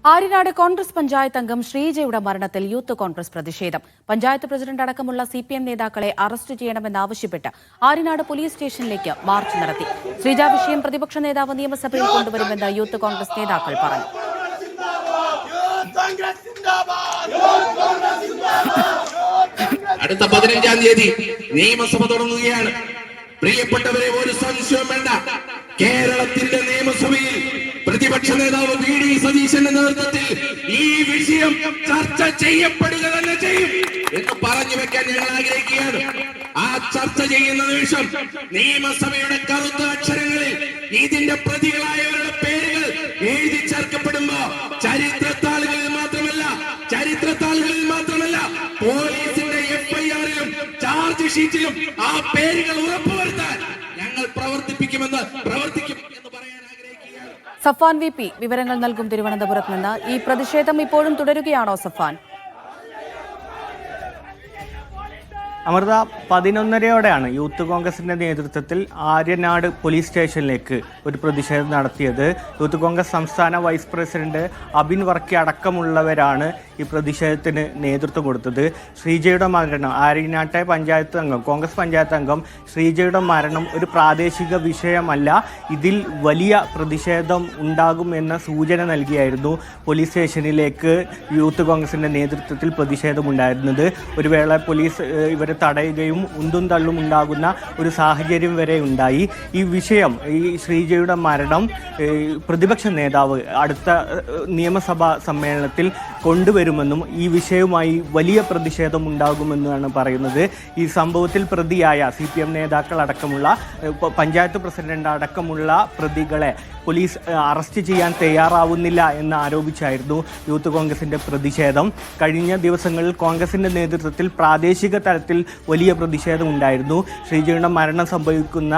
ആര്യനാട് കോൺഗ്രസ് പഞ്ചായത്ത് അംഗം ശ്രീജയുടെ മരണത്തിൽ യൂത്ത് കോൺഗ്രസ് പ്രതിഷേധം. പഞ്ചായത്ത് പ്രസിഡന്റ് അടക്കമുള്ള സിപിഎം നേതാക്കളെ അറസ്റ്റ് ചെയ്യണമെന്നാവശ്യപ്പെട്ട് ആര്യനാട് പോലീസ് സ്റ്റേഷനിലേക്ക് മാർച്ച് നടത്തി. ശ്രീജ വിഷയം പ്രതിപക്ഷ നേതാവ് നിയമസഭയിൽ കൊണ്ടുവരുമെന്ന് യൂത്ത് കോൺഗ്രസ് നേതാക്കൾ പറഞ്ഞു. അടുത്ത 15-ാം തീയതി നിയമസഭ തുടങ്ങുകയാണ്. പ്രിയപ്പെട്ടവരെ, ഒരു സംശയം വേണ്ട, കേരളത്തിന്റെ നിയമസഭയിൽ പ്രതിപക്ഷ നേതാവ് വി.ഡി. സതീശന്റെ നേതൃത്വത്തിൽ ഈ വിഷയം ചർച്ച ചെയ്യപ്പെടുക തന്നെ ചെയ്യും എന്ന് പറഞ്ഞു വെക്കാൻ ഞങ്ങൾ ആഗ്രഹിക്കുകയാണ്. ആ ചർച്ച ചെയ്യുന്ന നിമിഷം നിയമസഭയുടെ കറുത്ത അക്ഷരങ്ങളിൽ ഇതിന്റെ പ്രതികളായവരുടെ പേരുകൾ എഴുതി ചേർക്കപ്പെടുമ്പോ ചരിത്രത്താളുകളിൽ മാത്രമല്ല പോലീസിന്റെ FIR-ലും ചാർജ് ഷീറ്റിലും ആ പേരുകൾ ഉറപ്പുവരുത്താൻ ഞങ്ങൾ പ്രവർത്തിക്കും എന്ന് പറയാൻ ആഗ്രഹിക്കുകയാണ്. സഫാൻ VP വിവരങ്ങൾ നൽകും തിരുവനന്തപുരത്ത് നിന്ന്. ഈ പ്രതിഷേധം ഇപ്പോഴും തുടരുകയാണോ സഫാൻ? അമൃത, 11:30-യോടെയാണ് യൂത്ത് കോൺഗ്രസിന്റെ നേതൃത്വത്തിൽ ആര്യനാട് പോലീസ് സ്റ്റേഷനിലേക്ക് ഒരു പ്രതിഷേധം നടത്തിയത്. യൂത്ത് കോൺഗ്രസ് സംസ്ഥാന വൈസ് പ്രസിഡന്റ് അബിൻ വർക്കി അടക്കമുള്ളവരാണ് ഈ പ്രതിഷേധത്തിന് നേതൃത്വം കൊടുത്തത്. ശ്രീജയുടെ മരണം, ആര്യനാട്ടെ കോൺഗ്രസ് പഞ്ചായത്ത് അംഗം ശ്രീജയുടെ മരണം ഒരു പ്രാദേശിക വിഷയമല്ല, ഇതിൽ വലിയ പ്രതിഷേധം ഉണ്ടാകുമെന്ന സൂചന നൽകിയായിരുന്നു പോലീസ് സ്റ്റേഷനിലേക്ക് യൂത്ത് കോൺഗ്രസിന്റെ നേതൃത്വത്തിൽ പ്രതിഷേധമുണ്ടായിരുന്നത്. ഒരു വേള പോലീസ് ഇവരെ തടയുകയും ഉന്തും തള്ളും ഉണ്ടാകുന്ന ഒരു സാഹചര്യം വരെ ഉണ്ടായി. ഈ വിഷയം, ഈ ശ്രീജയുടെ മരണം പ്രതിപക്ഷ നേതാവ് അടുത്ത നിയമസഭാ സമ്മേളനത്തിൽ കൊണ്ടുവരുമെന്നും ഈ വിഷയവുമായി വലിയ പ്രതിഷേധം ഉണ്ടാകുമെന്നാണ് പറയുന്നത്. ഈ സംഭവത്തിൽ പ്രതിയായ CPM നേതാക്കൾ അടക്കമുള്ള പഞ്ചായത്ത് പ്രസിഡന്റ് അടക്കമുള്ള പ്രതികളെ പോലീസ് അറസ്റ്റ് ചെയ്യാൻ തയ്യാറാവുന്നില്ല എന്ന് ആരോപിച്ചായിരുന്നു യൂത്ത് കോൺഗ്രസിന്റെ പ്രതിഷേധം. കഴിഞ്ഞ ദിവസങ്ങളിൽ കോൺഗ്രസിന്റെ നേതൃത്വത്തിൽ പ്രാദേശിക തലത്തിൽ വലിയ പ്രതിഷേധം ഉണ്ടായിരുന്നു. ശ്രീജയുടെ മരണം സംഭവിക്കുന്ന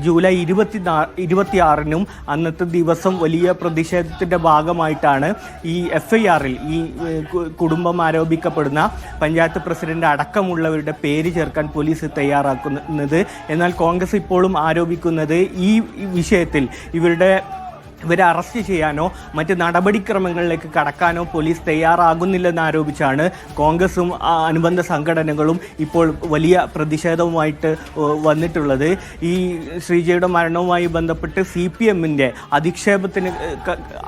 ജൂലൈ 26-നും അന്നത്തെ ദിവസം വലിയ പ്രതിഷേധത്തിന്റെ ഭാഗമായിട്ടാണ് ഈ FIR-ൽ ഈ കുടുംബം ആരോപിക്കപ്പെടുന്ന പഞ്ചായത്ത് പ്രസിഡന്റ് അടക്കമുള്ളവരുടെ പേര് ചേർക്കാൻ പോലീസ് തയ്യാറാക്കുന്നത്. എന്നാൽ കോൺഗ്രസ് ഇപ്പോഴും ആരോപിക്കുന്നത് ഈ വിഷയത്തിൽ ഇവരെ അറസ്റ്റ് ചെയ്യാനോ മറ്റ് നടപടിക്രമങ്ങളിലേക്ക് കടക്കാനോ പോലീസ് തയ്യാറാകുന്നില്ലെന്ന് ആരോപിച്ചാണ് കോൺഗ്രസും അനുബന്ധ സംഘടനകളും ഇപ്പോൾ വലിയ പ്രതിഷേധവുമായിട്ട് വന്നിട്ടുള്ളത്. ഈ ശ്രീജയുടെ മരണവുമായി ബന്ധപ്പെട്ട് CPM-ന്റെ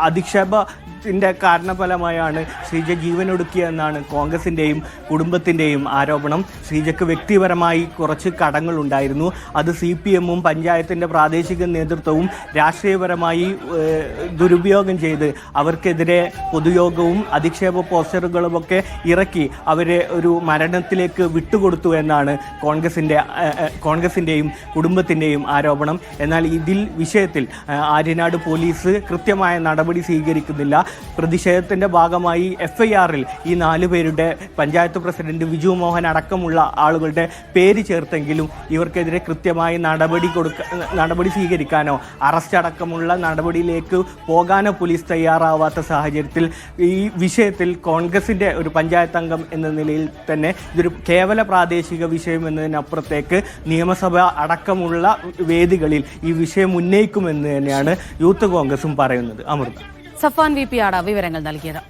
അധിക്ഷേപത്തിൻ്റെ കാരണഫലമായാണ് ശ്രീജ ജീവനൊടുക്കിയെന്നാണ് കോൺഗ്രസിൻ്റെയും കുടുംബത്തിൻ്റെയും ആരോപണം. ശ്രീജയ്ക്ക് വ്യക്തിപരമായി കുറച്ച് കടങ്ങളുണ്ടായിരുന്നു. അത് CPM-ഉം പഞ്ചായത്തിൻ്റെ പ്രാദേശിക നേതൃത്വവും രാഷ്ട്രീയപരമായി ദുരുപയോഗം ചെയ്ത് അവർക്കെതിരെ പൊതുയോഗവും അധിക്ഷേപ പോസ്റ്ററുകളുമൊക്കെ ഇറക്കി അവരെ ഒരു മരണത്തിലേക്ക് വിട്ടുകൊടുത്തു എന്നാണ് കോൺഗ്രസിൻ്റെയും കുടുംബത്തിൻ്റെയും ആരോപണം. എന്നാൽ വിഷയത്തിൽ ആര്യനാട് പോലീസ് കൃത്യമായ നടപടി സ്വീകരിക്കുന്നില്ല. പ്രതിഷേധത്തിൻ്റെ ഭാഗമായി FIR-ൽ ഈ 4 പേരുടെ പഞ്ചായത്ത് പ്രസിഡന്റ് വിജു മോഹൻ അടക്കമുള്ള ആളുകളുടെ പേര് ചേർത്തെങ്കിലും ഇവർക്കെതിരെ കൃത്യമായി നടപടി സ്വീകരിക്കാനോ അറസ്റ്റ് അടക്കമുള്ള നടപടിയിലേക്ക് പോകാനോ പോലീസ് തയ്യാറാവാത്ത സാഹചര്യത്തിൽ ഈ വിഷയത്തിൽ കോൺഗ്രസിൻ്റെ ഒരു പഞ്ചായത്ത് അംഗം എന്ന നിലയിൽ തന്നെ ഇതൊരു കേവല പ്രാദേശിക വിഷയം എന്നതിനപ്പുറത്തേക്ക് നിയമസഭ അടക്കമുള്ള വേദികളിൽ ഈ വിഷയം ഉന്നയിക്കുമെന്ന് തന്നെയാണ് യൂത്ത് കോൺഗ്രസും പറയുന്നത്. അമൃത, സഫാൻ VP ആണ് വിവരങ്ങൾ നൽകിയത്.